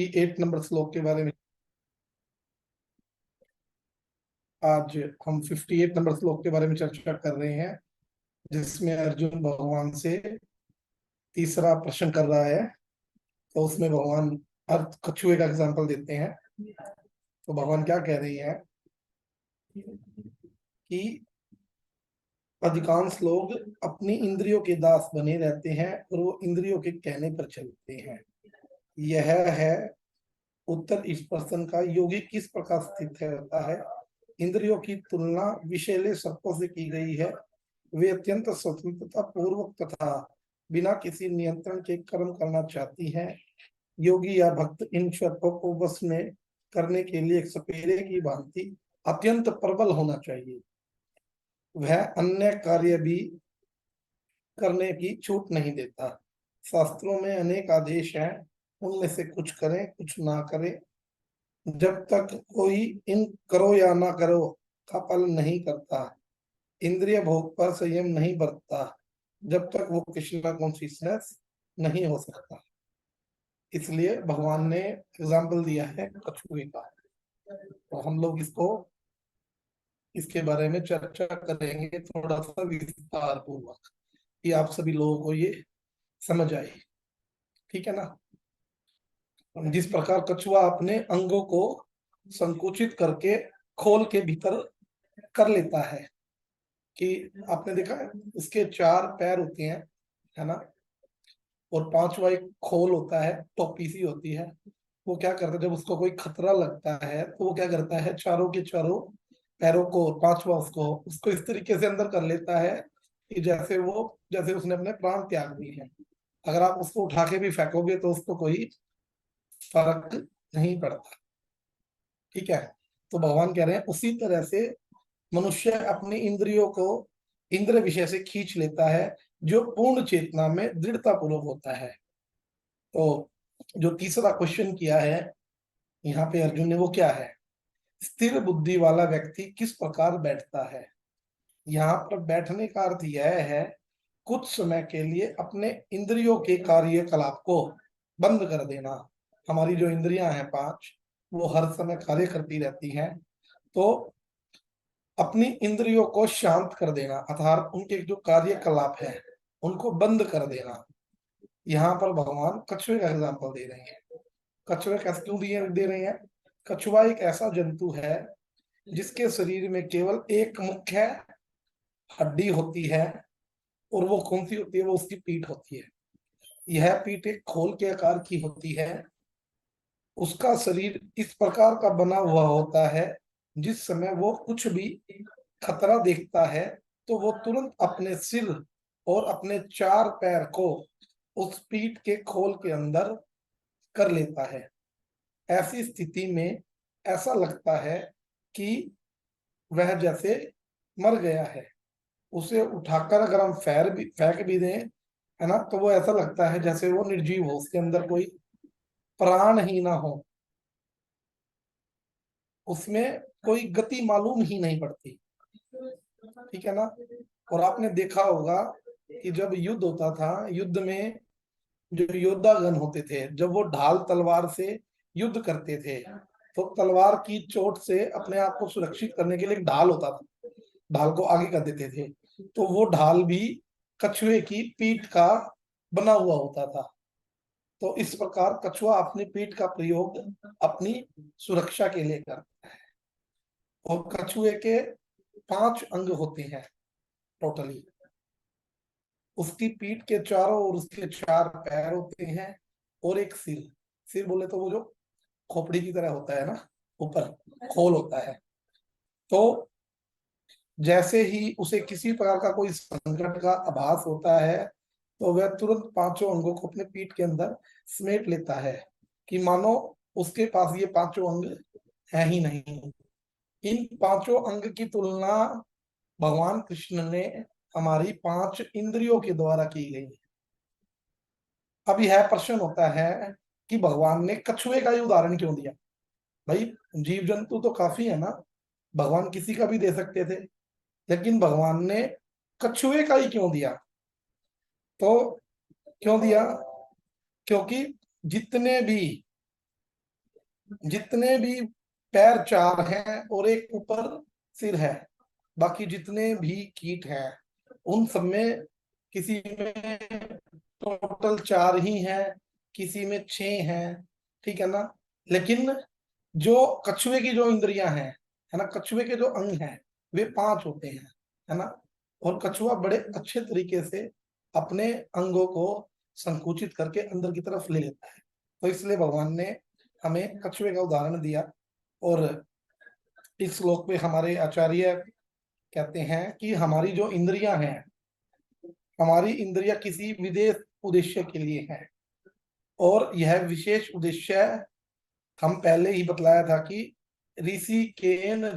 58 number श्लोक के बारे में आज हम 58 नंबर श्लोक के बारे में चर्चा कर रहे हैं, जिसमें अर्जुन भगवान से तीसरा प्रश्न कर रहा है। तो उसमें भगवान अर्थ कछुए का एग्जांपल देते हैं। तो भगवान क्या कह रही हैं कि अधिकांश लोग अपनी इंद्रियों के दास बने रहते हैं और वो इंद्रियों के कहने पर चलते हैं। यह है उत्तर इस प्रश्न का, योगी किस प्रकार स्थित है होता है। इंद्रियों की तुलना विषैले सर्पों से की गई है। वे अत्यंत स्वतंत्रता पूर्वक तथा बिना किसी नियंत्रण के कर्म करना चाहती हैं। योगी या भक्त इन सर्पों को वश में करने के लिए एक सपेरे की भांति अत्यंत प्रबल होना चाहिए। वह अन्य कार्य भी करने की छूट नहीं देता। शास्त्रों में अनेक आदेश हैं, उनमें से कुछ करें कुछ ना करें। जब तक कोई इन करो या ना करो का पालन नहीं करता, इंद्रिय भोग पर संयम नहीं बरतता, जब तक वो कृष्णा कॉन्शियसनेस नहीं हो सकता। इसलिए भगवान ने एग्जाम्पल दिया है कछुए का। तो हम लोग इसके बारे में चर्चा करेंगे थोड़ा सा विस्तार पूर्वक, कि आप सभी लोगों को ये समझ आए। ठीक है ना। जिस प्रकार कछुआ अपने अंगों को संकुचित करके खोल के भीतर कर लेता है, कि आपने देखा है उसके 4 पैर होते हैं, है ना, और 5वां एक खोल होता है, टोपी सी होती है। वो क्या करता है, जब उसको कोई खतरा लगता है तो वो क्या करता है, चारों के चारों पैरों को, 5वां उसको उसको इस तरीके से अंदर कर लेता है कि जैसे उसने अपने प्राण त्याग दिए हैं। अगर आप उसको उठा के भी फेंकोगे तो उसको कोई फर्क नहीं पड़ता। ठीक है। तो भगवान कह रहे हैं उसी तरह से मनुष्य अपनी इंद्रियों को इंद्र विषय से खींच लेता है, जो पूर्ण चेतना में दृढ़ता पूर्वक होता है। तो जो तीसरा क्वेश्चन किया है यहाँ पे अर्जुन ने, वो क्या है, स्थिर बुद्धि वाला व्यक्ति किस प्रकार बैठता है। यहाँ पर बैठने का अर्थ यह है, कुछ समय के लिए अपने इंद्रियों के कार्यकलाप को बंद कर देना। हमारी जो इंद्रियां हैं 5, वो हर समय कार्य करती रहती हैं। तो अपनी इंद्रियों को शांत कर देना, अर्थात उनके जो कार्यकलाप है उनको बंद कर देना। यहाँ पर भगवान कछुए का एग्जाम्पल दे रहे हैं। कछुए कैसे क्यों दे रहे हैं। कछुआ एक ऐसा जंतु है जिसके शरीर में केवल एक मुख्य हड्डी होती है, और वो कौन सी होती है, वो उसकी पीठ होती है। यह पीठ एक खोल के आकार की होती है। उसका शरीर इस प्रकार का बना हुआ होता है, जिस समय वो कुछ भी खतरा देखता है तो वो तुरंत अपने सिर और अपने 4 पैर को उस पीठ के खोल के अंदर कर लेता है। ऐसी स्थिति में ऐसा लगता है कि वह जैसे मर गया है। उसे उठाकर अगर हम फेंक भी दें, है ना, तो वो ऐसा लगता है जैसे वो निर्जीव हो, उसके अंदर कोई प्राण ही ना हो, उसमें कोई गति मालूम ही नहीं पड़ती। ठीक है ना। और आपने देखा होगा कि जब युद्ध होता था, युद्ध में जो योद्धागण होते थे, जब वो ढाल तलवार से युद्ध करते थे, तो तलवार की चोट से अपने आप को सुरक्षित करने के लिए एक ढाल होता था, ढाल को आगे कर देते थे। तो वो ढाल भी कछुए की पीठ का बना हुआ होता था। तो इस प्रकार कछुआ अपनी पीठ का प्रयोग अपनी सुरक्षा के लिए करता है। और कछुए के 5 अंग होते हैं टोटली। उसकी पीठ के चारों और उसके 4 पैर होते हैं, और एक सिर। सिर बोले तो वो जो खोपड़ी की तरह होता है ना, ऊपर खोल होता है। तो जैसे ही उसे किसी प्रकार का कोई संकट का आभास होता है, तो वह तुरंत 5 अंगों को अपने पीठ के अंदर समेट लेता है, कि मानो उसके पास ये 5 अंग है ही नहीं। इन 5 अंग की तुलना भगवान कृष्ण ने हमारी 5 इंद्रियों के द्वारा की गई है। अब यह प्रश्न होता है कि भगवान ने कछुए का ही उदाहरण क्यों दिया। भाई, जीव जंतु तो काफी है ना, भगवान किसी का भी दे सकते थे, लेकिन भगवान ने कछुए का ही क्यों दिया। तो क्यों दिया, क्योंकि जितने भी जितने भी पैर 4 हैं और एक ऊपर सिर है, बाकी जितने भी कीट हैं उन सब में किसी में टोटल 4 ही हैं, किसी में 6 हैं, ठीक है ना। लेकिन जो कछुए की जो इंद्रियां हैं, है ना, कछुए के जो अंग हैं वे 5 होते हैं, है ना। और कछुआ बड़े अच्छे तरीके से अपने अंगों को संकुचित करके अंदर की तरफ ले लेता है। तो इसलिए भगवान ने हमें कछुए का उदाहरण दिया। और इस श्लोक पे हमारे आचार्य कहते हैं कि हमारी जो इंद्रियां हैं, हमारी इंद्रियां किसी विशेष उद्देश्य के लिए हैं, और यह विशेष उद्देश्य हम पहले ही बतलाया था कि ऋषिकेश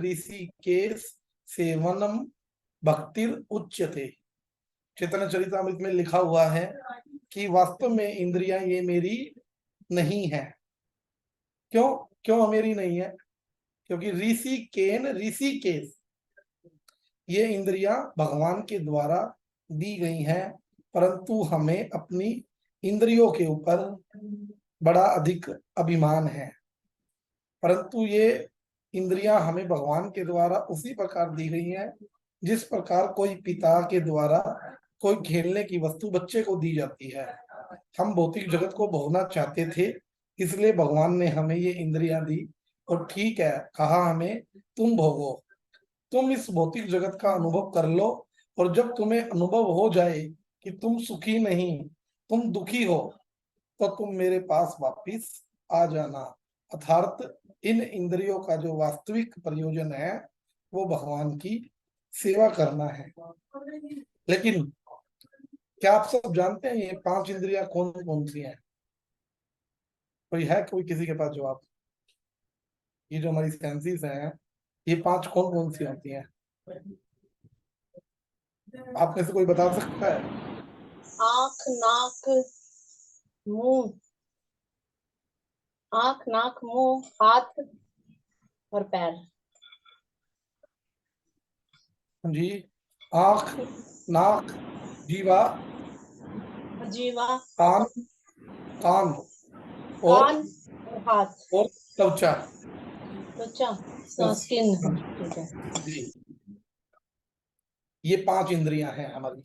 सेवनम भक्तिर उच्यते। चैतन्य चरितामृत में लिखा हुआ है कि वास्तव में इंद्रियां ये मेरी नहीं है। क्यों? क्यों मेरी नहीं है? क्योंकि ऋषिकेश, ये इंद्रियां भगवान के द्वारा दी गई हैं, परंतु हमें अपनी इंद्रियों के ऊपर बड़ा अधिक अभिमान है। परंतु ये इंद्रियां हमें भगवान के द्वारा उसी प्रकार दी गई हैं जिस प्रकार कोई पिता के द्वारा कोई खेलने की वस्तु बच्चे को दी जाती है। हम भौतिक जगत को भोगना चाहते थे, इसलिए भगवान ने हमें ये इंद्रियां दी। और ठीक है, कहा हमें तुम भोगो, तुम इस भौतिक जगत का अनुभव कर लो, और जब तुम्हें अनुभव हो जाए कि तुम सुखी नहीं, तुम दुखी हो, तो तुम मेरे पास वापिस आ जाना। अर्थात इन इंद्रियों का जो वास्तविक प्रयोजन है वो भगवान की सेवा करना है। लेकिन क्या आप सब जानते हैं ये 5 इंद्रियां कौन कौन सी हैं? कोई है, कोई किसी के पास जवाब? ये जो हमारी सेंसेस हैं, ये 5 कौन कौन सी होती हैं? आप में से कोई बता सकता है? आँख, नाक, मुंह, आँख, नाक, मुंह, हाथ और पैर। जी, आंख, नाक, जीवा, जीवा, कान, कान और कान और हाथ और त्वचा। त्वचा, स्किन। ठीक है। जी, ये 5 इंद्रियां हैं हमारी।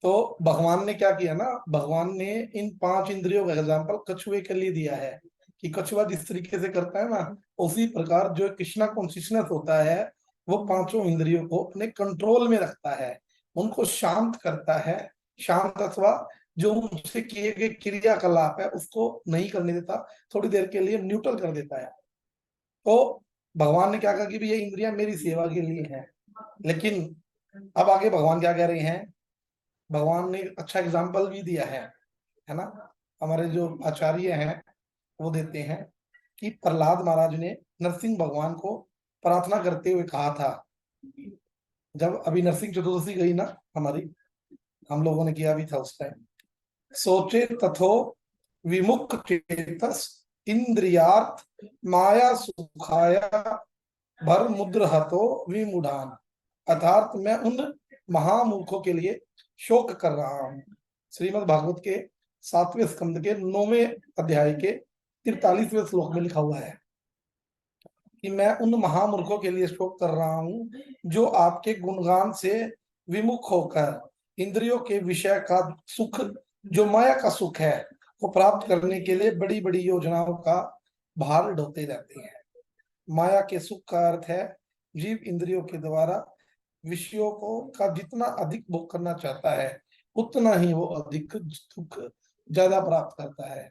तो भगवान ने क्या किया ना, भगवान ने इन 5 इंद्रियों का एग्जाम्पल कछुए के लिए दिया है कि कछुआ जिस तरीके से करता है ना, उसी प्रकार जो कृष्णा कॉन्शियसनेस होता है वो 5 इंद्रियों को अपने कंट्रोल में रखता है, उनको शांत करता है। शांत अथवा जो उनसे किए गए क्रियाकलाप है उसको नहीं करने देता, थोड़ी देर के लिए न्यूट्रल कर देता है। तो भगवान ने क्या कहा कि ये इंद्रियां मेरी सेवा के लिए है। लेकिन अब आगे भगवान क्या कह रहे हैं? भगवान ने अच्छा एग्जाम्पल भी दिया है ना। हमारे जो आचार्य हैं वो देते हैं कि प्रहलाद महाराज ने नरसिंह भगवान को प्रार्थना करते हुए कहा था, जब अभी नरसिंह चतुर्दशी गई ना हमारी, हम लोगों ने किया भी था उस टाइम। सोचे तथो विमुख चेतस इंद्रियार्थ माया सुखाया भर मुद्र हतो विमुढ़ान। अर्थात मैं उन महामूर्खों के लिए शोक कर रहा हूँ। श्रीमद् भागवत के 7वें स्कंद के 9वें अध्याय के 43वें श्लोक में लिखा हुआ है कि मैं उन महामूर्खों के लिए शोक कर रहा हूँ जो आपके गुणगान से विमुख होकर इंद्रियों के विषय का सुख, जो माया का सुख है, को प्राप्त करने के लिए बड़ी बड़ी योजनाओं का भार ढोते रहते हैं। माया के सुख का अर्थ है जीव इंद्रियों के द्वारा विषयों को का जितना अधिक भोग करना चाहता है उतना ही वो अधिक सुख ज्यादा प्राप्त करता है।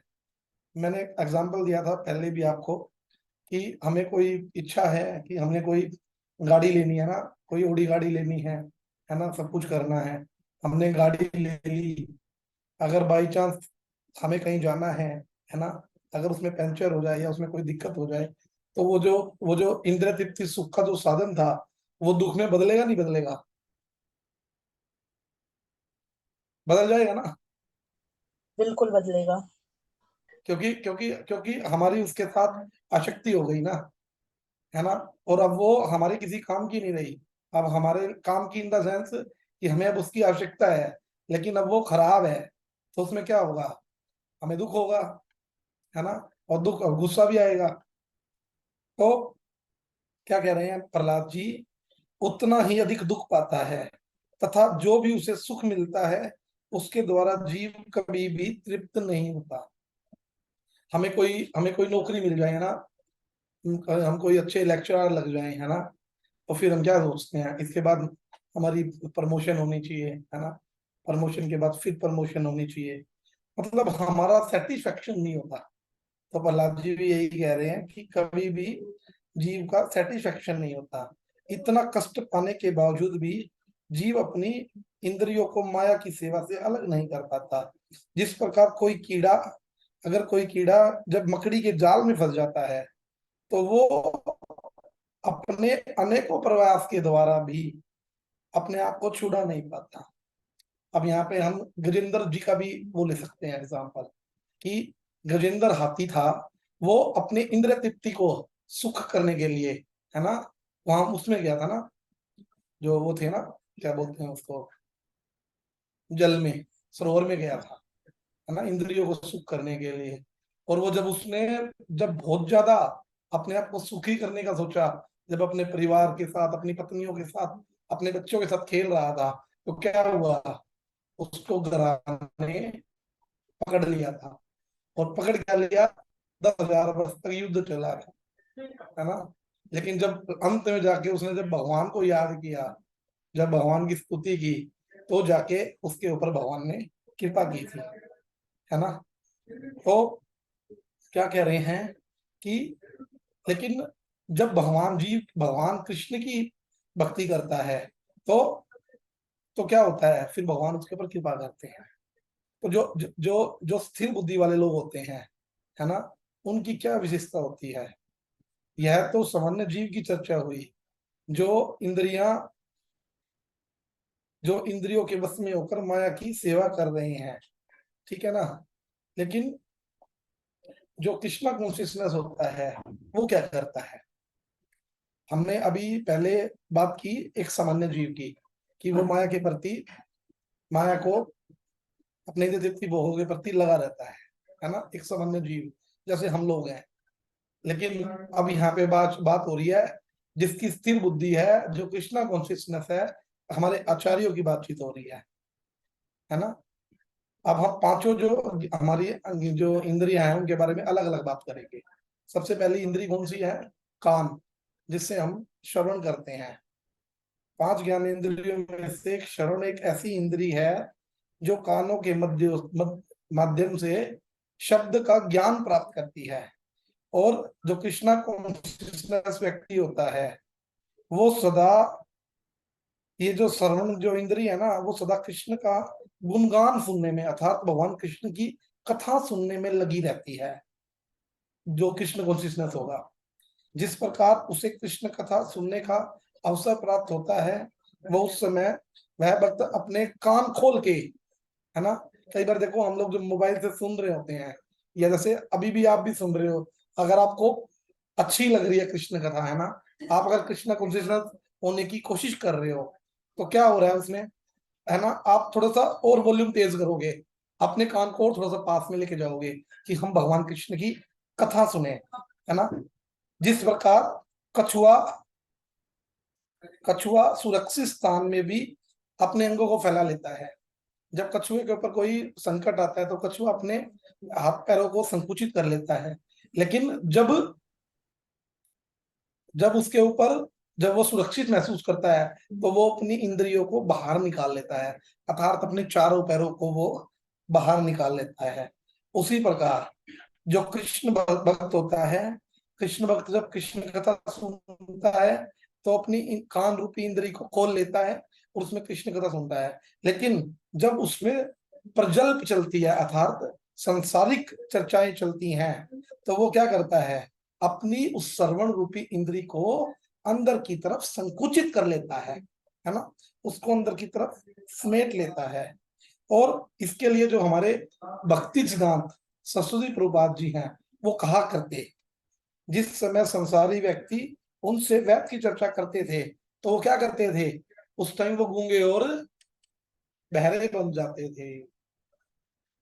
मैंने एग्जांपल दिया था पहले भी आपको कि हमें कोई इच्छा है कि हमने कोई गाड़ी लेनी है ना, कोई ओडी गाड़ी लेनी है ना, सब कुछ करना है, हमने गाड़ी ले ली। अगर बाई चांस हमें कहीं जाना है ना, अगर उसमें पंचर हो जाए या उसमें कोई दिक्कत हो जाए, तो वो जो इंद्रिय तृप्ति सुख का जो साधन था वो दुख में बदलेगा नहीं बदलेगा? बदल जाएगा ना। बिल्कुल बदलेगा। क्योंकि क्योंकि क्योंकि हमारी उसके साथ आसक्ति हो गई ना, है ना। और अब वो हमारे किसी काम की नहीं रही। अब हमारे काम की इन द सेंस कि हमें अब उसकी आवश्यकता है, लेकिन अब वो खराब है, तो उसमें क्या होगा? हमें दुख होगा, है ना। और दुख और गुस्सा भी आएगा तो क्या कह रहे हैं प्रहलाद जी, उतना ही अधिक दुख पाता है, तथा जो भी उसे सुख मिलता है उसके द्वारा जीव कभी भी तृप्त नहीं होता। हमें कोई नौकरी मिल जाए ना, हम कोई अच्छे लेक्चरर लग जाए, है ना, तो फिर हम क्या सोचते हैं, इसके बाद हमारी प्रमोशन होनी चाहिए, है ना, प्रमोशन के बाद फिर प्रमोशन होनी चाहिए, मतलब हमारा सेटिस्फेक्शन नहीं होता। तो प्रहलाद जी भी यही कह रहे हैं कि कभी भी जीव का सेटिस्फेक्शन नहीं होता। इतना कष्ट पाने के बावजूद भी जीव अपनी इंद्रियों को माया की सेवा से अलग नहीं कर पाता। जिस प्रकार कोई कीड़ा जब मकड़ी के जाल में फंस जाता है, तो वो अपने अनेकों प्रयास के द्वारा भी अपने आप को छुड़ा नहीं पाता। अब यहाँ पे हम गजेंद्र जी का भी वो ले सकते हैं एग्जाम्पल, कि गजेंद्र हाथी था, वो अपने इंद्रिय तृप्ति को सुख करने के लिए, है ना, वहां उसमें गया था ना, जो वो थे ना, क्या बोलते हैं उसको, जल में, सरोवर में गया था, है ना, इंद्रियों को सुख करने के लिए। और वो जब बहुत ज्यादा अपने आप को सुखी करने का सोचा, जब अपने परिवार के साथ, अपनी पत्नियों के साथ, अपने बच्चों के साथ खेल रहा था, तो क्या हुआ, उसको ग्रह ने पकड़ लिया था। और पकड़ क्या लिया, 10,000 वर्ष तक युद्ध चला गया, है ना। लेकिन जब अंत में जाके उसने जब भगवान को याद किया, जब भगवान की स्तुति की, तो जाके उसके ऊपर भगवान ने कृपा की थी, है ना। तो क्या कह रहे हैं कि लेकिन जब भगवान कृष्ण की भक्ति करता है, तो क्या होता है, फिर भगवान उसके ऊपर कृपा करते हैं। तो जो स्थिर बुद्धि वाले लोग होते हैं, है ना, उनकी क्या विशेषता होती है। यह तो सामान्य जीव की चर्चा हुई, जो इंद्रियां जो इंद्रियों के वश में होकर माया की सेवा कर रहे हैं, ठीक है ना। लेकिन जो कृष्णा कॉन्शियसनेस होता है, वो क्या करता है। हमने अभी पहले बात की एक सामान्य जीव की, कि वो माया को अपने तृप्ति भोगों के प्रति लगा रहता है ना, एक सामान्य जीव जैसे हम लोग हैं। लेकिन अब यहाँ पे बात बात हो रही है जिसकी स्थिर बुद्धि है, जो कृष्णा कॉन्शियसनेस है, हमारे आचार्यों की बातचीत हो रही है ना। अब हम पांचों जो हमारी जो इंद्रियां हैं उनके बारे में अलग अलग बात करेंगे। सबसे पहली इंद्री कौन सी है, कान, जिससे हम श्रवण करते हैं। पांच ज्ञान इंद्रियों में से श्रवण एक ऐसी इंद्री है जो कानों के माध्यम से शब्द का ज्ञान प्राप्त करती है। और जो कृष्णा कॉन्शियसनेस व्यक्ति होता है, वो सदा, ये जो श्रवण जो इंद्री है ना, वो सदा कृष्ण का गुणगान सुनने में, अर्थात भगवान कृष्ण की कथा सुनने में लगी रहती है। जो कृष्ण कॉन्शियसनेस होगा, जिस प्रकार उसे कृष्ण कथा सुनने का अवसर प्राप्त होता है, वो उस समय वह भक्त अपने कान खोल के, है ना, कई बार देखो हम लोग जो मोबाइल से सुन रहे होते हैं, या जैसे अभी भी आप भी सुन रहे हो, अगर आपको अच्छी लग रही है कृष्ण कथा, है ना, आप अगर कृष्ण कॉन्शियसनेस होने की कोशिश कर रहे हो, तो क्या हो रहा है उसमें, है ना, आप थोड़ा सा और वॉल्यूम तेज करोगे, अपने कान को और थोड़ा सा पास में लेके जाओगे, कि हम भगवान कृष्ण की कथा सुने, है ना। जिस प्रकार कछुआ कछुआ सुरक्षित स्थान में भी अपने अंगों को फैला लेता है। जब कछुए के ऊपर कोई संकट आता है, तो कछुआ अपने हाथ पैरों को संकुचित कर लेता है। लेकिन जब जब उसके ऊपर जब वो सुरक्षित महसूस करता है, तो वो अपनी इंद्रियों को बाहर निकाल लेता है, अर्थात अपने चारों पैरों को वो बाहर निकाल लेता है। उसी प्रकार जो कृष्ण भक्त होता है, कृष्ण भक्त जब कृष्ण कथा सुनता है, तो अपनी कान रूपी इंद्री को खोल लेता है और उसमें कृष्ण कथा सुनता है। लेकिन जब उसमें प्रजल्प चलती है, अर्थात सांसारिक चर्चाएं चलती हैं, तो वो क्या करता है, अपनी उस श्रवण रूपी इंद्री को अंदर की तरफ संकुचित कर लेता है ना, उसको अंदर की तरफ समेट लेता है। और इसके लिए जो हमारे भक्ति सिद्धांत सरस्वती प्रभुपाद जी हैं, वो कहा करते, जिस समय संसारी व्यक्ति उनसे वेद की चर्चा करते थे, तो वो क्या करते थे, उस टाइम वो गूंगे और बहरे बन जाते थे।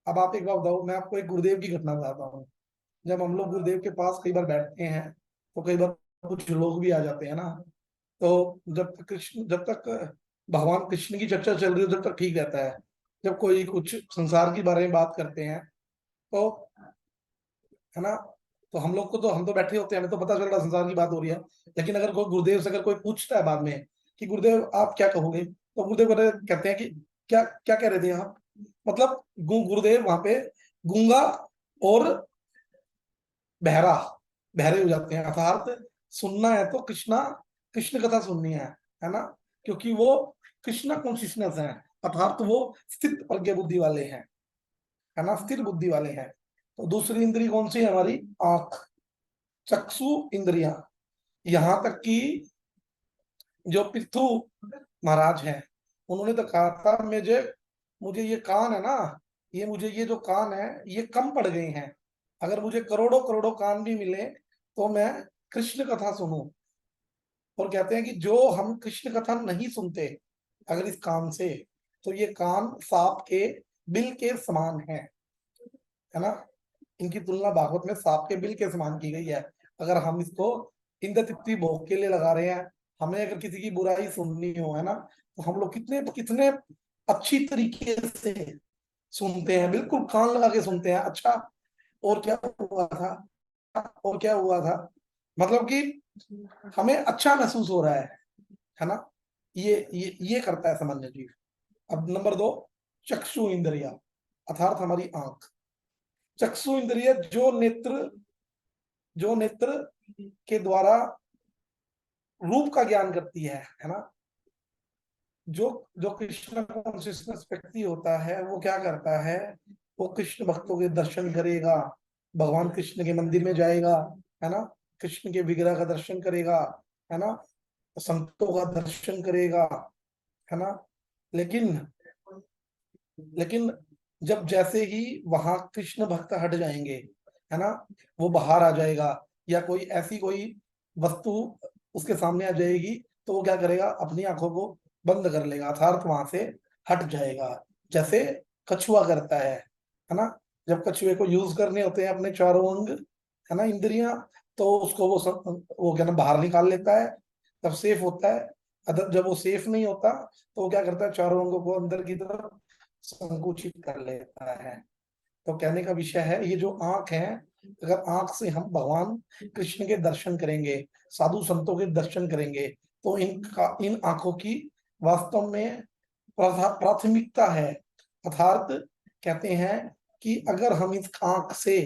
अब आप एक बात बताओ, मैं आपको एक गुरुदेव की घटना बताता हूँ। जब हम लोग गुरुदेव के पास कई बार बैठते हैं, तो कई बार कुछ लोग भी आ जाते हैं ना, तो जब तक भगवान कृष्ण की चर्चा चल रही है जब तक ठीक रहता है। जब कोई कुछ संसार के बारे में बात करते हैं तो, है ना, तो हम लोग को तो, हम तो बैठे होते हैं, हमें तो पता चल रहा है संसार की बात हो रही है। लेकिन अगर कोई गुरुदेव से अगर कोई पूछता है बाद में कि गुरुदेव आप क्या कहोगे, तो गुरुदेव कहते हैं कि क्या क्या कह रहे थे आप, मतलब गुरुदेव वहां पे गूंगा और बहरा, बहरे हो जाते हैं। अर्थात सुनना है तो कृष्ण कथा सुननी है ना, क्योंकि वो कृष्ण कॉन्शियसनेस है, अर्थात वो स्थित प्रज्ञ बुद्धि वाले हैं, है ना, स्थिर बुद्धि वाले हैं। तो दूसरी इंद्री कौन सी है हमारी, आंख, चक्षु इंद्रिया। यहां तक कि जो पृथु महाराज हैं, उन्होंने तो कहा था मुझे मुझे ये कान है ना, ये मुझे ये जो कान है ये कम पड़ गए हैं, अगर मुझे करोड़ों करोड़ों कान भी मिले तो मैं कृष्ण कथा सुनूं। और कहते हैं कि जो हम कृष्ण कथा नहीं सुनते अगर इस कान से, तो ये कान सांप के बिल के समान है ना। इनकी तुलना भागवत में सांप के बिल के समान की गई है। अगर हम इसको इंद्र तृप्ति भोग के लिए लगा रहे हैं, हमें अगर किसी की बुराई सुननी हो, है ना, तो हम लोग कितने कितने अच्छी तरीके से सुनते हैं, बिल्कुल कान लगा के सुनते हैं। अच्छा, और क्या हुआ था, और क्या हुआ था, मतलब कि हमें अच्छा महसूस हो रहा है ना। ये करता है सामान्य जीव। अब नंबर 2, चक्षु इंद्रिया, अर्थात हमारी आंख। चक्षु इंद्रिय जो नेत्र के द्वारा रूप का ज्ञान करती है ना। जो जो कृष्ण कॉन्शियसनेस व्यक्ति होता है वो क्या करता है, वो कृष्ण भक्तों के दर्शन करेगा, भगवान कृष्ण के मंदिर में जाएगा, है ना, कृष्ण के विग्रह का दर्शन करेगा, है ना, संतों का दर्शन करेगा, है ना। लेकिन लेकिन जब जैसे ही वहां कृष्ण भक्त हट जाएंगे, है ना, वो बाहर आ जाएगा या कोई ऐसी कोई वस्तु उसके सामने आ जाएगी, तो वो क्या करेगा, अपनी आंखों को बंद कर लेगा, अर्थात वहां से हट जाएगा। जैसे कछुआ करता है ना। जब कछुए को यूज करने होते हैं अपने चारों अंग, है ना, इंद्रियां, तो उसको वो क्या ना बाहर निकाल लेता है, तब सेफ होता है। अगर जब वो सेफ नहीं होता तो वो क्या करता है, चारों अंगों को अंदर की तरफ संकुचित कर लेता है। तो कहने का विषय है, ये जो आंख है, अगर आंख से हम भगवान कृष्ण के दर्शन करेंगे, साधु संतों के दर्शन करेंगे, तो इन आंखों की वास्तव में प्राथमिकता है। अर्थात कहते हैं कि अगर हम इस आंख से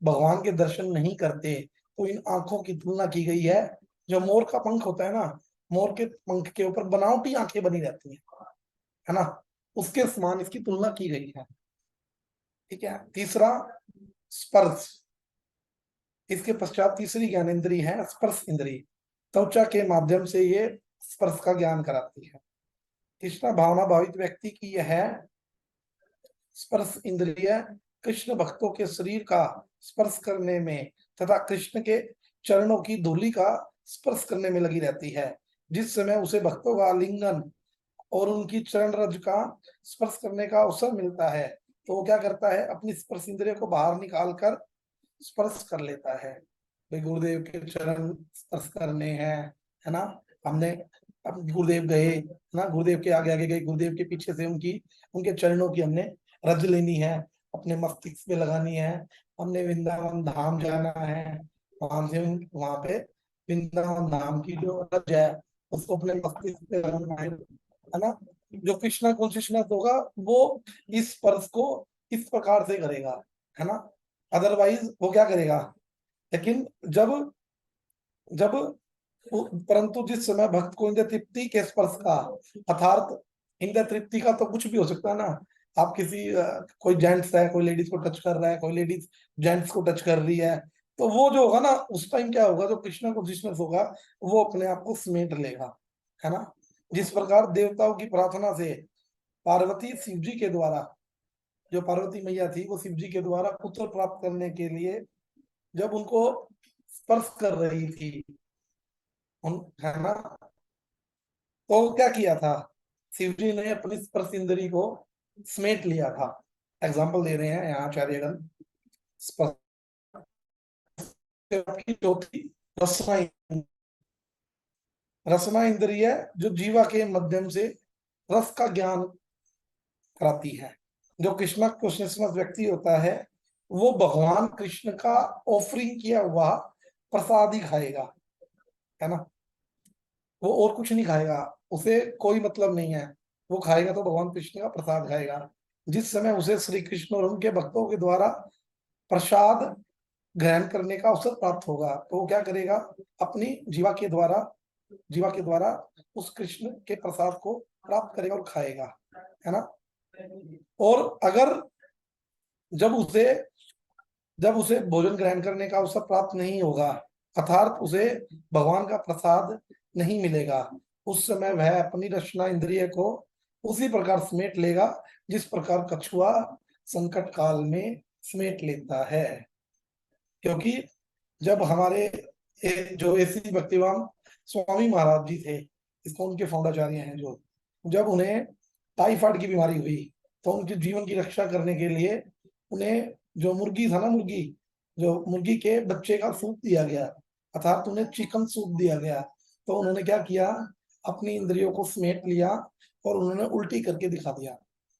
भगवान के दर्शन नहीं करते, तो इन आंखों की तुलना की गई है, जो मोर का पंख होता है ना, मोर के पंख के ऊपर बनावटी आंखें बनी रहती है ना, उसके समान इसकी तुलना की गई है। ठीक है। तीसरा, स्पर्श। इसके पश्चात तीसरी ज्ञान इंद्री है स्पर्श इंद्री। त्वचा के माध्यम से ये स्पर्श का ज्ञान कराती है। तीसरा, भावना भावित व्यक्ति की यह स्पर्श इंद्रिय कृष्ण भक्तों के शरीर का स्पर्श करने में तथा कृष्ण के चरणों की धूलि का स्पर्श करने में लगी रहती है। जिस समय उसे भक्तों का लिंगन और उनकी चरण रज का स्पर्श करने का अवसर मिलता है, तो वो क्या करता है, अपनी स्पर्श इंद्रिय को बाहर निकाल कर स्पर्श कर लेता है। भाई गुरुदेव के चरण स्पर्श करने हैं, है ना, हमने अब गुरुदेव गए, है ना, गुरुदेव के आगे आगे गए, गुरुदेव के पीछे से उनके चरणों की हमने रज लेनी है, अपने मस्तिष्क पे लगानी है। हमने वृंदावन धाम जाना है, वहां से वहां पे वृंदावन धाम की जो रज है उसको अपने मस्तिष्क पे लगाना है ना। जो कृष्णा कॉन्शियसनेस होगा वो इस स्पर्श को इस प्रकार से करेगा, है ना, अदरवाइज वो क्या करेगा। लेकिन जब जब परंतु जिस समय भक्त को इंद्र तृप्ति के स्पर्श का, अर्थात इंद्र तृप्ति का तो कुछ भी हो सकता है ना, आप किसी कोई जेंट्स है, कोई लेडीज को टच कर रहा है, कोई लेडीज जेंट्स को टच कर रही है, तो वो जो होगा ना उस टाइम क्या होगा, जो कृष्ण कॉन्शियसनेस होगा वो अपने आप को समेट लेगा, है ना। जिस प्रकार देवताओं की प्रार्थना से पार्वती शिव जी के द्वारा, जो पार्वती मैया थी वो शिव जी के द्वारा पुत्र प्राप्त करने के लिए जब उनको स्पर्श कर रही थी, है ना, तो क्या किया था, शिव जी ने अपनी स्पर्श इंद्री को समेट लिया था। एग्जाम्पल दे रहे हैं यहाँ आचार्यगण। स्पर्श की चौथी रसना रसना इंद्रिय जो जीवा के माध्यम से रस का ज्ञान कराती है। जो कृष्ण कॉन्शियसनेस व्यक्ति होता है वो भगवान कृष्ण का ऑफरिंग किया हुआ प्रसाद ही खाएगा, है ना। वो और कुछ नहीं खाएगा, उसे कोई मतलब नहीं है। वो खाएगा तो भगवान कृष्ण का प्रसाद खाएगा। जिस समय उसे श्री कृष्ण और उनके भक्तों के द्वारा प्रसाद ग्रहण करने का अवसर प्राप्त होगा तो वो क्या करेगा, अपनी जीवा के द्वारा उस कृष्ण के प्रसाद को प्राप्त करेगा और खाएगा, है ना। और अगर जब उसे भोजन ग्रहण करने का अवसर प्राप्त नहीं होगा, अर्थात उसे भगवान का प्रसाद नहीं मिलेगा, उस समय वह अपनी रचना इंद्रिय को उसी प्रकार समेट लेगा जिस प्रकार कछुआ संकट काल में समेट लेता है। क्योंकि जब हमारे जो ऐसी भक्तिवान स्वामी महाराज जी थे, इसको उनके फाउंडाचार्य हैं, जो जब उन्हें टाइफाइड की बीमारी हुई तो उनके जीवन की रक्षा करने के लिए उन्हें जो मुर्गी था ना, जो मुर्गी के बच्चे का सूप दिया गया, अर्थात उन्हें चिकन सूप दिया गया। तो उन्होंने क्या किया, अपनी इंद्रियों को समेट लिया और उन्होंने उल्टी करके दिखा दिया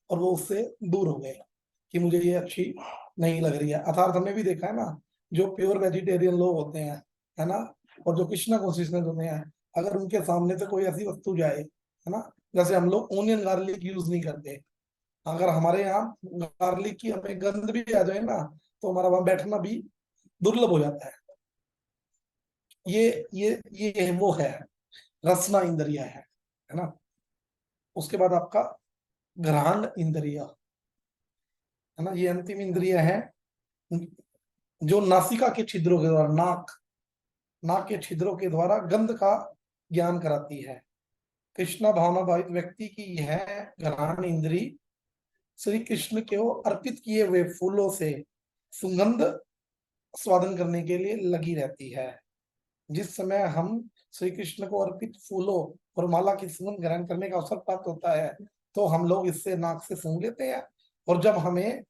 और वो उससे दूर हो गए कि मुझे ये अच्छी नहीं लग रही है। अर्थात हमने भी देखा है ना, जो प्योर वेजिटेरियन लोग होते हैं, है ना, और जो कृष्णा कॉन्शियसनेस होते हैं, अगर उनके सामने से कोई ऐसी वस्तु जाए, है ना, जैसे हम लोग ओनियन गार्लिक यूज नहीं करते, अगर हमारे यहाँ गार्लिक की हमें गंध भी आ जाए ना तो हमारा वहां बैठना भी दुर्लभ हो जाता है। ये वो है, रसना इंद्रिय है ना। उसके बाद आपका घ्राण इंद्रिय, है ना, ये अंतिम इंद्रिय है जो नासिका के छिद्रों के द्वारा, नाक के छिद्रों के द्वारा गंध का ज्ञान कराती है। कृष्णा भावना भावित व्यक्ति की यह घ्राण इंद्री श्री कृष्ण को अर्पित किए हुए फूलों से सुगंध स्वादन करने के लिए लगी रहती है। जिस समय हम श्री कृष्ण को अर्पित फूलों और माला की सुगंध ग्रहण करने का अवसर प्राप्त होता है तो हम लोग इससे नाक से सूंघ लेते हैं, और जब हमें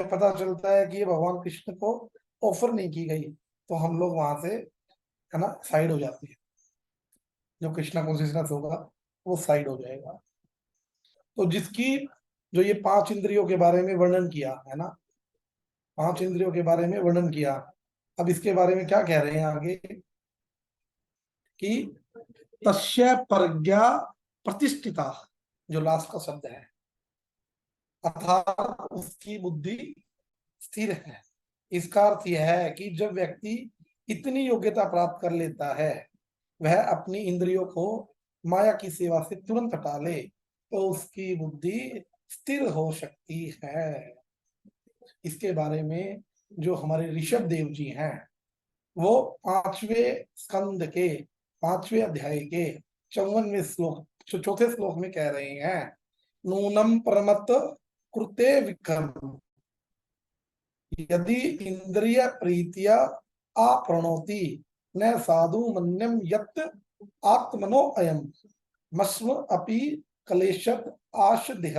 पता चलता है कि ये भगवान कृष्ण को ऑफर नहीं की गई तो हम लोग वहां से, है ना, साइड हो जाते हैं। जो कृष्णा कॉन्शियसनेस होगा वो साइड हो जाएगा। तो जो ये 5 इंद्रियों के बारे में वर्णन किया है ना, 5 इंद्रियों के बारे में वर्णन किया, अब इसके बारे में क्या कह रहे हैं आगे कि तस्य प्रज्ञा प्रतिष्ठिता, जो लास्ट का शब्द है, अर्थात उसकी बुद्धि स्थिर है। इसका अर्थ यह है कि जब व्यक्ति इतनी योग्यता प्राप्त कर लेता है, वह अपनी इंद्रियों को माया की सेवा से तुरंत हटा ले तो उसकी बुद्धि स्थिर हो सकती है। इसके बारे में जो हमारे ऋषभ देव जी हैं वो 5वें स्कंद के 5वें अध्याय के 54वें श्लोक, चौथे श्लोक में कह रहे हैं, नूनम परमत कृते विक्रम यदि इंद्रिय प्रीतिया आपरणोति न साधु मन्यम यत् आत्मनो अयम मस्म अपि कलेशत आश देह।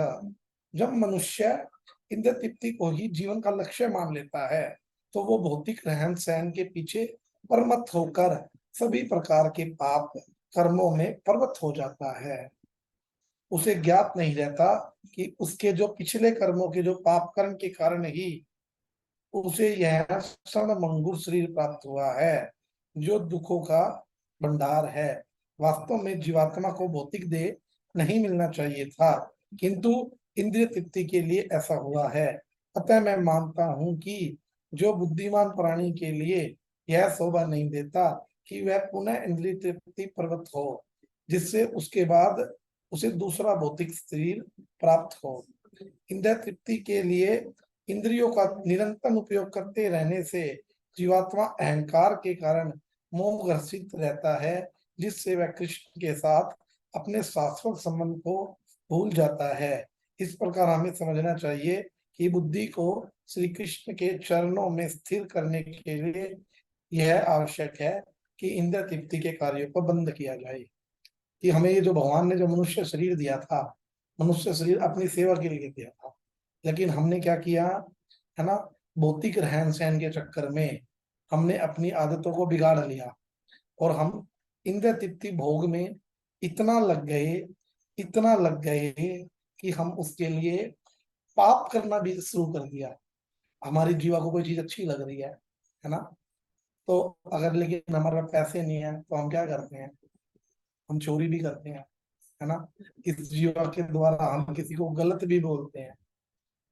जब मनुष्य इंद्र तृप्ति को ही जीवन का लक्ष्य मान लेता है तो वो भौतिक रहन सहन के पीछे परमत होकर सभी प्रकार के पाप कर्मों में प्रवृत्त हो जाता है। उसे ज्ञात नहीं रहता कि उसके जो पिछले कर्मों के जो पाप कर्म के कारण ही उसे यह क्षण मंगूर शरीर प्राप्त हुआ है जो दुखों का भंडार है। वास्तव में जीवात्मा को भौतिक देह नहीं मिलना चाहिए था, किंतु इंद्रिय तृप्ति के लिए ऐसा हुआ है। अतः मैं मानता हूं कि जो बुद्धिमान प्राणी के लिए यह शोभा नहीं देता कि वह पुनः इंद्रिय तृप्ति प्रवृत्त हो, जिससे उसके बाद उसे दूसरा भौतिक शरीर प्राप्त हो। इंद्रिय तृप्ति के लिए इंद्रियों का निरंतर उपयोग करते रहने से जीवात्मा अहंकार के कारण मोह ग्रसित रहता है, जिससे वह कृष्ण के साथ अपने शाश्वत संबंध को भूल जाता है। इस प्रकार हमें समझना चाहिए कि बुद्धि को श्री कृष्ण के चरणों में स्थिर करने के लिए यह आवश्यक है कि इंद्रिय तृप्ति के कार्यों को बंद किया जाए। कि हमें ये जो भगवान ने जो मनुष्य शरीर दिया था, मनुष्य शरीर अपनी सेवा के लिए दिया था, लेकिन हमने क्या किया, है ना, भौतिक रहन सहन के चक्कर में हमने अपनी आदतों को बिगाड़ लिया और हम इंद्रिय तृप्ति भोग में इतना लग गए, इतना लग गए कि हम उसके लिए पाप करना भी शुरू कर दिया। हमारी जीवा को कोई चीज अच्छी लग रही है ना, तो अगर लेकिन हमारे पास पैसे नहीं है तो हम क्या करते हैं, हम चोरी भी करते हैं, है ना। इस जीवा के द्वारा हम किसी को गलत भी बोलते हैं,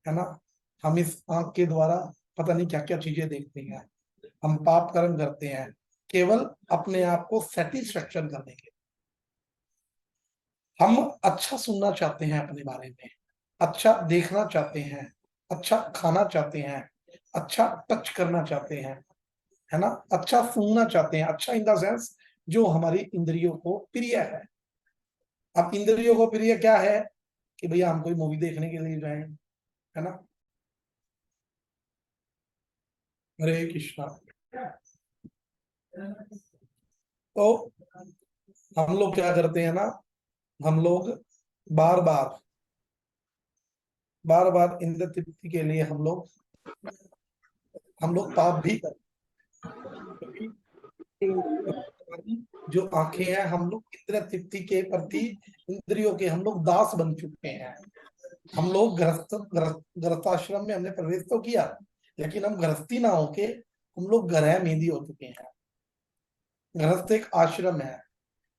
है ना। हम इस आंख के द्वारा पता नहीं क्या क्या चीजें देखते हैं, हम पाप कर्म करते हैं केवल अपने आप को सेटिस्फेक्शन करने के। हम अच्छा सुनना चाहते हैं अपने बारे में, अच्छा देखना चाहते हैं, अच्छा खाना चाहते हैं, अच्छा टच करना चाहते हैं, है ना, अच्छा सुनना चाहते हैं, अच्छा इन द सेंस जो हमारी इंद्रियों को प्रिय है। अब इंद्रियों को प्रिय क्या है कि भैया हम कोई मूवी देखने के लिए जाएं, है ना। हरे कृष्णा। तो हम लोग क्या करते हैं ना, हम लोग बार बार बार बार इंद्र तृप्ति के लिए हम लोग पाप भी करते हैं, क्योंकि जो आंखें हैं हम लोग इंद्र तृप्ति के प्रति इंद्रियों के हम लोग दास बन चुके हैं। हम लोग गृहस्थाश्रम में हमने प्रवेश तो किया, लेकिन हम गृहस्थी ना होके हम लोग गृह मेधी हो चुके हैं। गृहस्थ एक आश्रम है,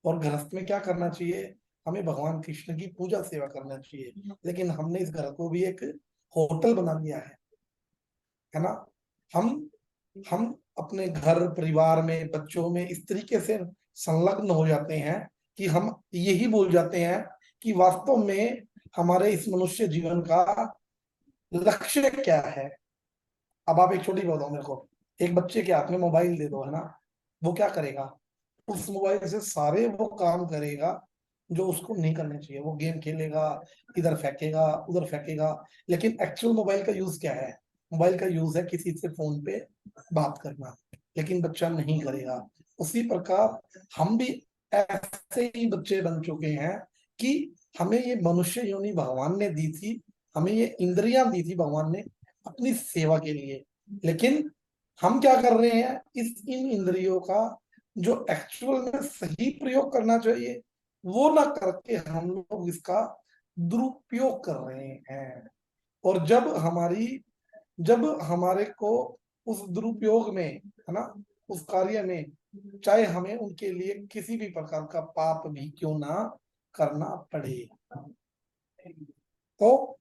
और गृहस्थ में क्या करना चाहिए, हमें भगवान कृष्ण की पूजा सेवा करना चाहिए, लेकिन हमने इस घर को भी एक होटल बना दिया है ना। हम हम अपने घर परिवार में बच्चों में इस तरीके से संलग्न हो जाते हैं कि हम यही भूल जाते हैं कि वास्तव में हमारे इस मनुष्य जीवन का लक्ष्य क्या है। अब आप एक छोटी बात बताओ मेरे को, एक बच्चे के हाथ में मोबाइल दे दो, है ना, वो क्या करेगा, उस मोबाइल से सारे वो काम करेगा जो उसको नहीं करने चाहिए। वो गेम खेलेगा, इधर फेंकेगा उधर फेंकेगा, लेकिन एक्चुअल मोबाइल का यूज क्या है, मोबाइल का यूज है किसी से फोन पे बात करना, लेकिन बच्चा नहीं करेगा। उसी प्रकार हम भी ऐसे ही बच्चे बन चुके हैं कि हमें ये मनुष्य योनि भगवान ने दी थी, हमें ये इंद्रियां दी थी भगवान ने अपनी सेवा के लिए, लेकिन हम क्या कर रहे हैं, इस इन इंद्रियों का जो एक्चुअल में सही प्रयोग करना चाहिए वो ना करके हम लोग इसका दुरुपयोग कर रहे हैं। और जब हमारे को उस दुरुपयोग में, है ना, उस कार्य में, चाहे हमें उनके लिए किसी भी प्रकार का पाप भी क्यों ना करना पड़े, तो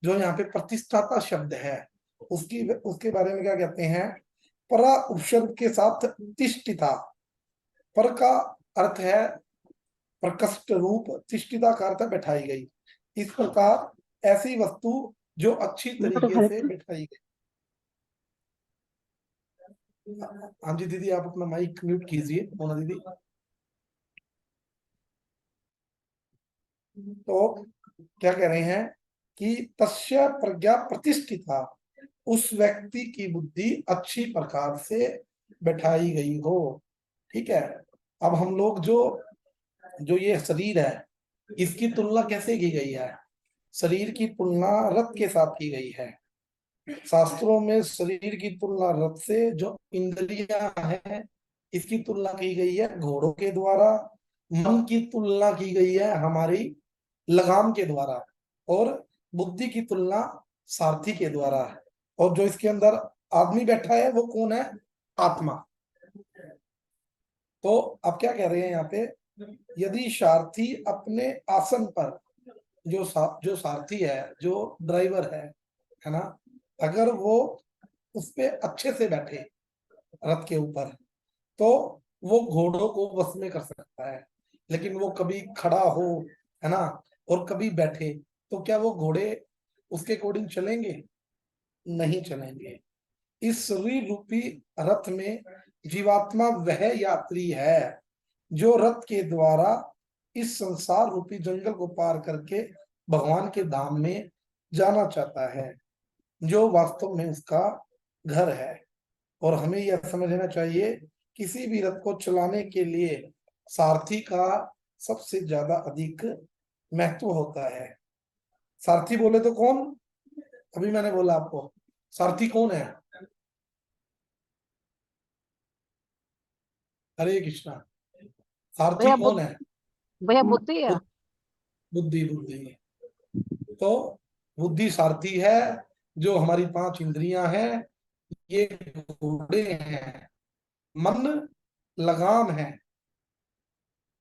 जो यहाँ पे प्रतिष्ठाता शब्द है उसकी उसके बारे में क्या कहते हैं, परा उपशब्द के साथ तिष्ठिता। पर का अर्थ है प्रकृष्ट रूप, तिष्ठिता का अर्थ है बैठाई गई। इस प्रकार ऐसी वस्तु जो अच्छी तरीके से बैठाई गई। हाँ जी दीदी, आप अपना माइक म्यूट कीजिए, मोना दीदी। तो क्या कह रहे हैं कि तस्य प्रज्ञा प्रतिष्ठिता, उस व्यक्ति की बुद्धि अच्छी प्रकार से बैठाई गई हो। ठीक है। अब हम लोग जो जो ये शरीर है इसकी तुलना कैसे की गई है, शरीर की तुलना रथ के साथ की गई है। शास्त्रों में शरीर की तुलना रथ से, जो इंद्रियां हैं इसकी तुलना की गई है घोड़ों के द्वारा, मन की तुलना की गई है हमारी लगाम के द्वारा, और बुद्धि की तुलना सारथी के द्वारा है। और जो इसके अंदर आदमी बैठा है वो कौन है, आत्मा। तो अब क्या कह रहे हैं यहाँ पे, यदि सारथी अपने आसन पर, जो सारथी है, जो ड्राइवर है ना, अगर वो उस पे अच्छे से बैठे रथ के ऊपर, तो वो घोड़ों को वश में कर सकता है। लेकिन वो कभी खड़ा हो, है ना, और कभी बैठे, तो क्या वो घोड़े उसके अकॉर्डिंग चलेंगे, नहीं चलेंगे। इस शरीर रूपी रथ में जीवात्मा वह यात्री है जो रथ के द्वारा इस संसार रूपी जंगल को पार करके भगवान के धाम में जाना चाहता है, जो वास्तव में उसका घर है। और हमें यह समझना चाहिए किसी भी रथ को चलाने के लिए सारथी का सबसे ज्यादा अधिक महत्व होता है। सारथी बोले तो कौन, अभी मैंने बोला आपको, सारथी कौन है, हरे कृष्णा। सारथी भैया कौन है? भैया बुद्धि है। बुद्धि, बुद्धि। तो बुद्धि सारथी है, जो हमारी 5 इंद्रियां हैं ये घोड़े हैं, मन लगाम है,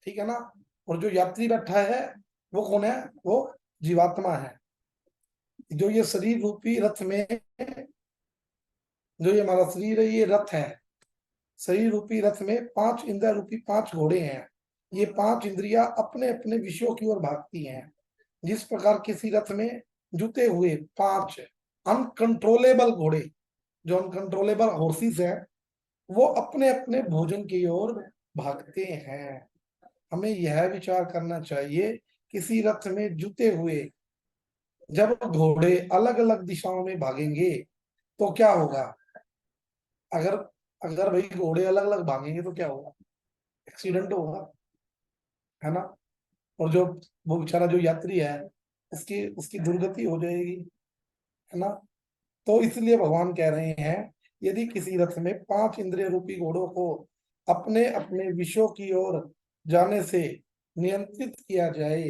ठीक है ना। और जो यात्री बैठा है वो कौन है? वो जीवात्मा है। जो ये शरीर रूपी रथ में, जो ये हमारा शरीर है ये रथ है। शरीर रूपी रथ में 5 इंद्रिय रूपी 5 घोड़े हैं। ये 5 इंद्रियां अपने अपने विषयों की ओर भागती हैं। जिस प्रकार किसी रथ में जुते हुए 5 अनकंट्रोलेबल घोड़े, जो अनकंट्रोलेबल हॉर्सेस है, वो अपने अपने भोजन की ओर भागते हैं। हमें यह विचार करना चाहिए, किसी रथ में जुते हुए जब घोड़े अलग अलग दिशाओं में भागेंगे तो क्या होगा? अगर अगर भाई घोड़े अलग अलग भागेंगे तो क्या होगा? एक्सीडेंट होगा, है ना। और जो वो बेचारा जो यात्री है, उसकी उसकी दुर्गति हो जाएगी, है ना। तो इसलिए भगवान कह रहे हैं, यदि किसी रथ में 5 इंद्रिय रूपी घोड़ों को अपने अपने विषयों की ओर जाने से नियंत्रित किया जाए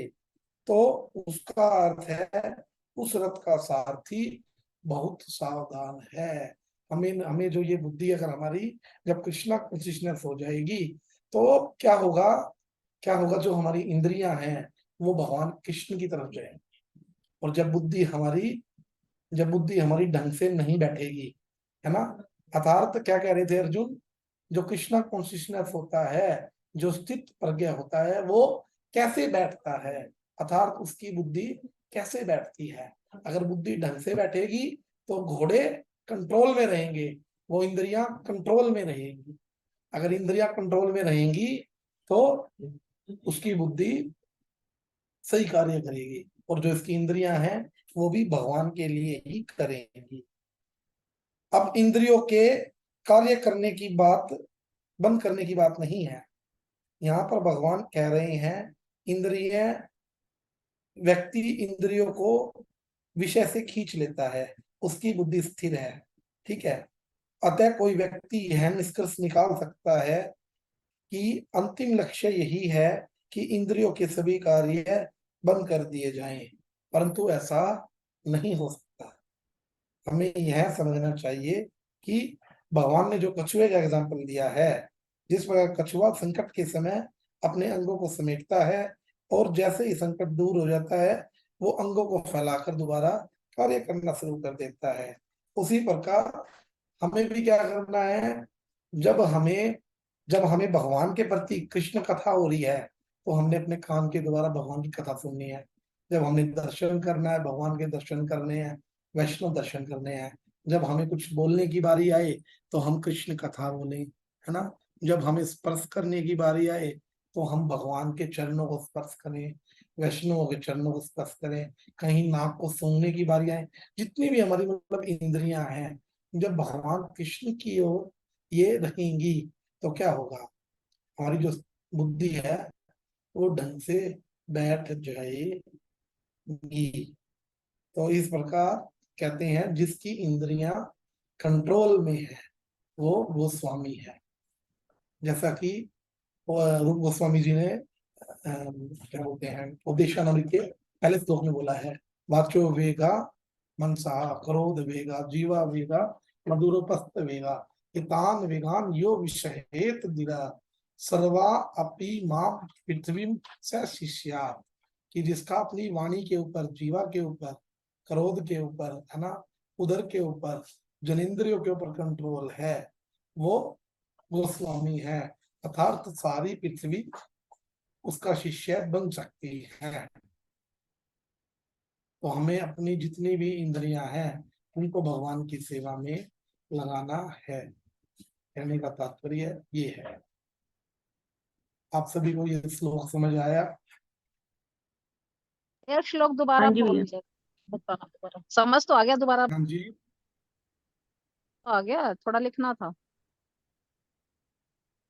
तो उसका अर्थ है उस रथ का सारथी बहुत सावधान है। हमें हमें जो ये बुद्धि अगर हमारी जब कृष्णा कॉन्शियसनेस हो जाएगी तो क्या होगा? क्या होगा? जो हमारी इंद्रियां हैं वो भगवान कृष्ण की तरफ जाएंगी। और जब बुद्धि हमारी ढंग से नहीं बैठेगी, है ना। अर्थात क्या कह रहे थे अर्जुन? जो कृष्णा कॉन्शियसनेस होता है, जो स्थित प्रज्ञ होता है, वो कैसे बैठता है, अर्थात उसकी बुद्धि कैसे बैठती है। अगर बुद्धि ढंग से बैठेगी तो घोड़े कंट्रोल में रहेंगे, वो इंद्रियां कंट्रोल में रहेंगी। अगर इंद्रियां कंट्रोल में रहेंगी तो उसकी बुद्धि सही कार्य करेगी, और जो इसकी इंद्रियां हैं वो भी भगवान के लिए ही करेंगी। अब इंद्रियों के कार्य करने की बात, बंद करने की बात नहीं है। यहाँ पर भगवान कह रहे हैं, इंद्रिय व्यक्ति इंद्रियों को विषय से खींच लेता है, उसकी बुद्धि स्थिर है, ठीक है। अतः कोई व्यक्ति यह निष्कर्ष निकाल सकता है कि अंतिम लक्ष्य यही है कि इंद्रियों के सभी कार्य बंद कर दिए जाएं, परंतु ऐसा नहीं हो सकता। हमें यह समझना चाहिए कि भगवान ने जो कछुए का एग्जाम्पल दिया है, जिस प्रकार कछुआ संकट के समय अपने अंगों को समेटता है और जैसे ही संकट दूर हो जाता है वो अंगों को फैलाकर दोबारा कार्य करना शुरू कर देता है, उसी प्रकार हमें भी क्या करना है? जब हमें जब हमें भगवान के प्रति कृष्ण कथा हो रही है तो हमने अपने कान के द्वारा भगवान की कथा सुननी है। जब हमें दर्शन करना है, भगवान के दर्शन करने हैं, वैष्णव दर्शन करने हैं। जब हमें कुछ बोलने की बारी आए तो हम कृष्ण कथा बोले, है ना। जब हमें स्पर्श करने की बारी आए तो हम भगवान के चरणों को स्पर्श करें, वैष्णवों के चरणों को स्पर्श करें। कहीं नाक को सूंघने की बारी आए, जितनी भी हमारी मतलब इंद्रियां हैं, जब भगवान कृष्ण की ओर ये रहेंगी तो क्या होगा? हमारी जो बुद्धि है वो ढंग से बैठ जाएगी। तो इस प्रकार कहते हैं, जिसकी इंद्रियां कंट्रोल में है वो स्वामी है। जैसा कि रूप गोस्वामी जी ने क्या बोलते हैं उपदेशामृत के पहले श्लोक में बोला है, वाचो वेगा मनसा क्रोध वेगा जीवा वेगा मधुरोपस्थ वेगा इतान वेगान यो विषहेत दिरा सर्वा अपि मां पृथ्वी स शिष्या। कि जिसका अपनी वाणी के ऊपर, जीवा के ऊपर, क्रोध के ऊपर, है ना, उदर के ऊपर, जनेन्द्रियों के ऊपर कंट्रोल है, वो गोस्वामी है। अर्थात सारी पृथ्वी उसका शिष्य बन सकती है। तो हमें अपनी जितनी भी इंद्रियां हैं उनको भगवान की सेवा में लगाना है। कहने का तात्पर्य ये है। आप सभी को ये श्लोक समझ आया? यार श्लोक दोबारा हाँ जी बोल भैया। दे, बताना दोबारा। समझ तो आ गया, दोबारा हाँ जी। तो आ गया, थोड़ा लिखना था।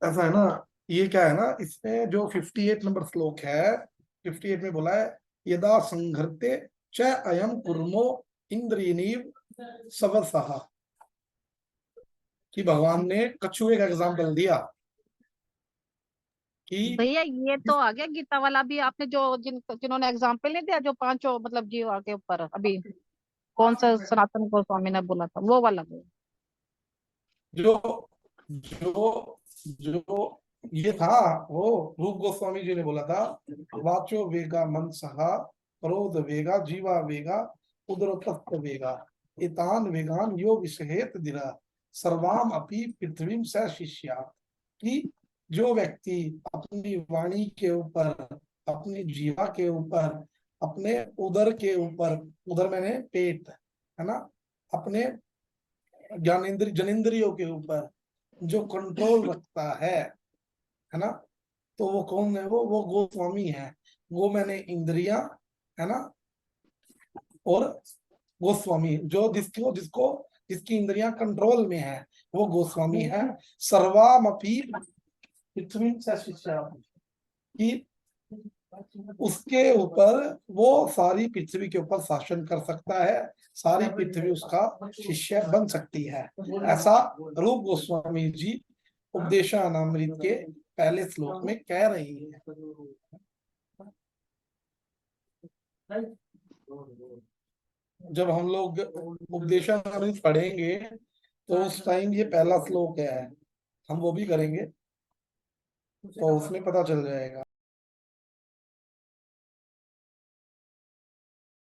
ऐसा है ना, ये क्या है ना, इसमें जो 58 नंबर श्लोक है, 58 में बोला है, यदा संघर्ते च अयम कुर्मो इंद्रियनीव सवसहा। कि भगवान ने कछुए का एग्जाम्पल दिया कि भैया ये तो आ गया गीता वाला भी, आपने जो जिन्होंने एग्जाम्पल नहीं दिया, जो पांचों मतलब जीवा के ऊपर अभी, कौन सा सनातन गोस्वामी ने बोला था वो वाला भी। जो जो जो ये था, वो रूप गोस्वामी जी ने बोला था, वाचो वेगा मनसहा क्रोध वेगा जीवा वेगा उदरतस्थ वेगा एतान वेगान यो विषहेत दिरा सर्वाम अपि पृथ्वीम स शिष्या। कि जो व्यक्ति अपनी वाणी के ऊपर, अपनी जीवा के ऊपर, अपने उदर के ऊपर, उदर मैंने पेट है ना, अपने ज्ञानेन्द्रिय जनेन्द्रियों के ऊपर जो कंट्रोल रखता है ना, तो वो कौन है? वो गोस्वामी है। गो मैंने इंद्रिया है ना, और गोस्वामी जो जिसको जिसको जिसकी इंद्रियां कंट्रोल में है, वो गोस्वामी है। सर्वामपि पृथ्वी स शिष्या, कि उसके ऊपर, वो सारी पृथ्वी के ऊपर शासन कर सकता है, सारी पृथ्वी उसका शिष्य बन सकती है। ऐसा रूप गोस्वामी जी उपदेशानामृत के पहले श्लोक में कह रही है। जब हम लोग उपदेशानामृत पढ़ेंगे तो उस टाइम ये पहला श्लोक है, हम वो भी करेंगे तो उसमें पता चल जाएगा।